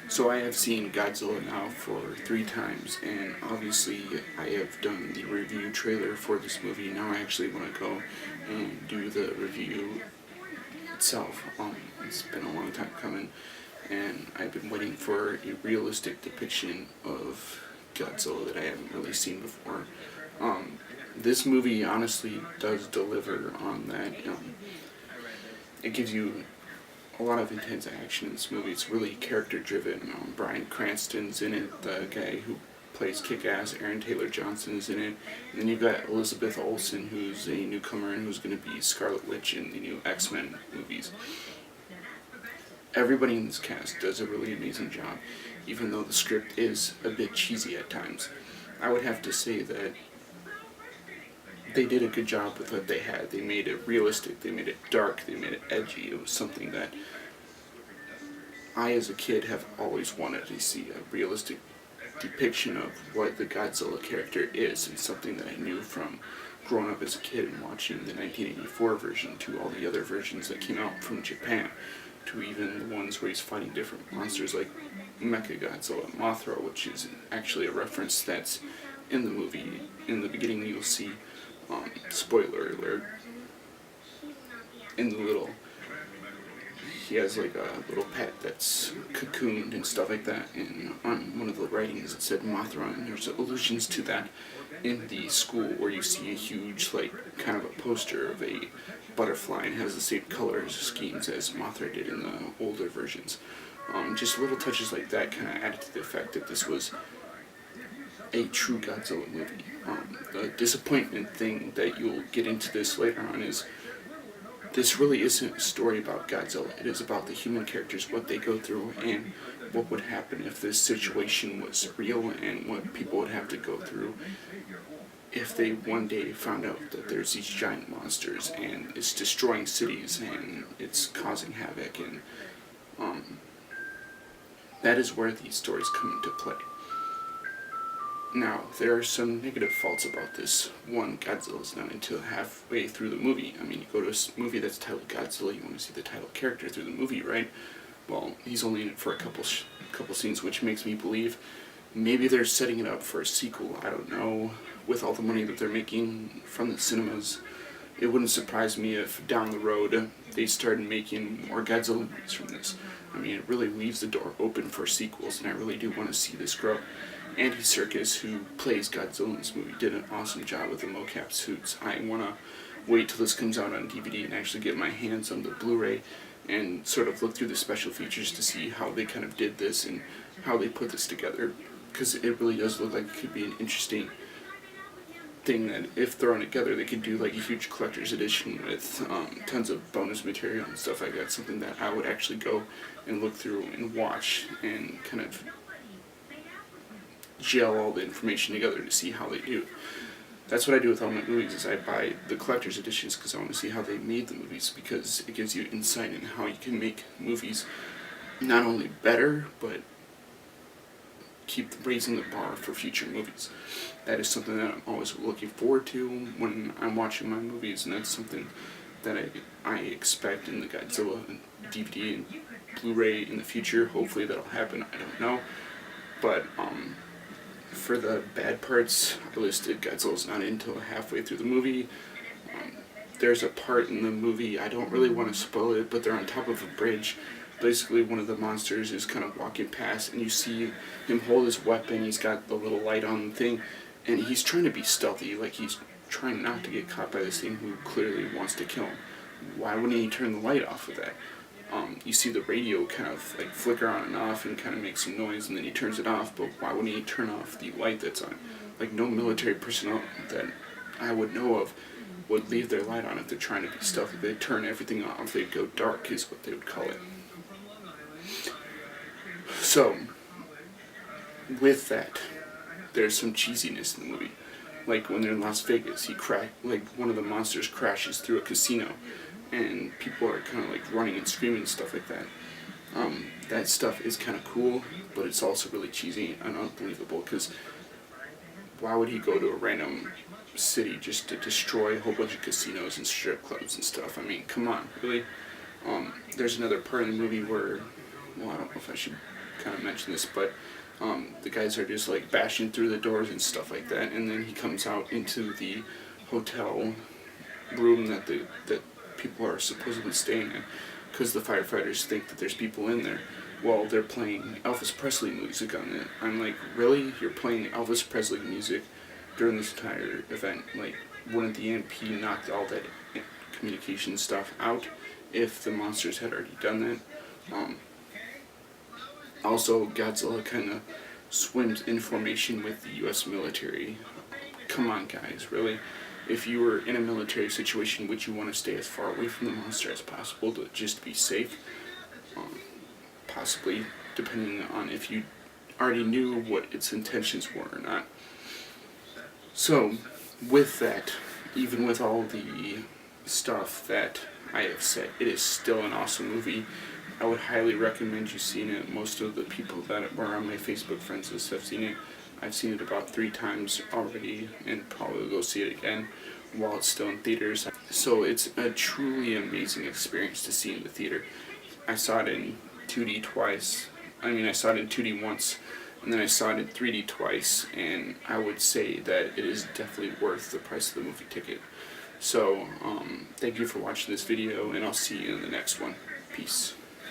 So I have seen Godzilla now for 3 times, and obviously I have done the review trailer for this movie. Now I actually want to go and do the review itself. It's been a long time coming, and I've been waiting for a realistic depiction of Godzilla that I haven't really seen before. This movie honestly does deliver on that. It gives you a lot of intense action in this movie. It's really character driven. Bryan Cranston's in it, the guy who plays Kick-Ass. Aaron Taylor Johnson's in it. And then you've got Elizabeth Olsen, who's a newcomer and who's going to be Scarlet Witch in the new X-Men movies. Everybody in this cast does a really amazing job, even though the script is a bit cheesy at times. I would have to say that they did a good job with what they had. They made it realistic, they made it dark, they made it edgy. It was something that I, as a kid, have always wanted to see, a realistic depiction of what the Godzilla character is, and something that I knew from growing up as a kid and watching the 1984 version to all the other versions that came out from Japan, to even the ones where he's fighting different monsters like Mechagodzilla, Mothra, which is actually a reference that's in the movie. In the beginning you'll see, spoiler alert, in the little, he has like a little pet that's cocooned and stuff like that, and on one of the writings it said Mothra, and there's allusions to that in the school where you see a huge, like, kind of a poster of a butterfly and has the same color schemes as Mothra did in the older versions. Just little touches like that kind of added to the effect that this was a true Godzilla movie. The disappointment thing that you'll get into this later on is this really isn't a story about Godzilla. It is about the human characters, what they go through, and what would happen if this situation was real, and what people would have to go through if they one day found out that there's these giant monsters and it's destroying cities and it's causing havoc, and that is where these stories come into play. Now, there are some negative faults about this. One, Godzilla's not until halfway through the movie. I mean, you go to a movie that's titled Godzilla, you want to see the title character through the movie, right? Well, he's only in it for a couple scenes, which makes me believe maybe they're setting it up for a sequel. I don't know. With all the money that they're making from the cinemas, it wouldn't surprise me if down the road they started making more Godzilla movies from this. I mean, it really leaves the door open for sequels, and I really do want to see this grow. Andy Serkis, who plays Godzilla in this movie, did an awesome job with the mocap suits. I want to wait till this comes out on DVD and actually get my hands on the Blu-ray and sort of look through the special features to see how they kind of did this and how they put this together, because it really does look like it could be an interesting thing that if thrown together they could do like a huge collector's edition with tons of bonus material and stuff like that. Something that I would actually go and look through and watch and kind of gel all the information together to see how they do. That's what I do with all my movies, is I buy the collector's editions because I want to see how they made the movies, because it gives you insight in how you can make movies not only better, but keep raising the bar for future movies. That is something that I'm always looking forward to when I'm watching my movies, and that's something that I expect in the Godzilla DVD and Blu-ray in the future. Hopefully that'll happen, I don't know. But for the bad parts, I listed Godzilla's not in until halfway through the movie. There's a part in the movie, I don't really want to spoil it, but they're on top of a bridge. Basically, one of the monsters is kind of walking past, and you see him hold his weapon. He's got the little light on thing, and he's trying to be stealthy, like he's trying not to get caught by this thing who clearly wants to kill him. Why wouldn't he turn the light off with that? You see the radio kind of like flicker on and off and kind of make some noise, and then he turns it off, but why wouldn't he turn off the light that's on? Like, no military personnel that I would know of would leave their light on if they're trying to be stealthy. They'd turn everything off, they'd go dark is what they would call it. So, with that, there's some cheesiness in the movie. Like when they're in Las Vegas, like one of the monsters crashes through a casino, and people are kind of like running and screaming and stuff like that. That stuff is kind of cool, but it's also really cheesy and unbelievable, because why would he go to a random city just to destroy a whole bunch of casinos and strip clubs and stuff? I mean, come on, really? There's another part in the movie where, well, I don't know if I should kind of mention this, but the guys are just like bashing through the doors and stuff like that, and then he comes out into the hotel room that people are supposedly staying in, because the firefighters think that there's people in there. Well, they're playing Elvis Presley music on it. I'm like, really? You're playing Elvis Presley music during this entire event? Like, wouldn't the EMP knocked all that communication stuff out if the monsters had already done that? Also, Godzilla kind of swims in formation with the U.S. military. Come on, guys, really? If you were in a military situation, would you want to stay as far away from the monster as possible to just be safe? Possibly, depending on if you already knew what its intentions were or not. So, with that, even with all the stuff that I have said, it is still an awesome movie. I would highly recommend you seeing it. Most of the people that were on my Facebook friends list have seen it. I've seen it about 3 times already, and probably will go see it again while it's still in theaters. So it's a truly amazing experience to see in the theater. I saw it in 2D twice. I saw it in 2D once, and then I saw it in 3D twice, and I would say that it is definitely worth the price of the movie ticket. So, thank you for watching this video, and I'll see you in the next one. Peace.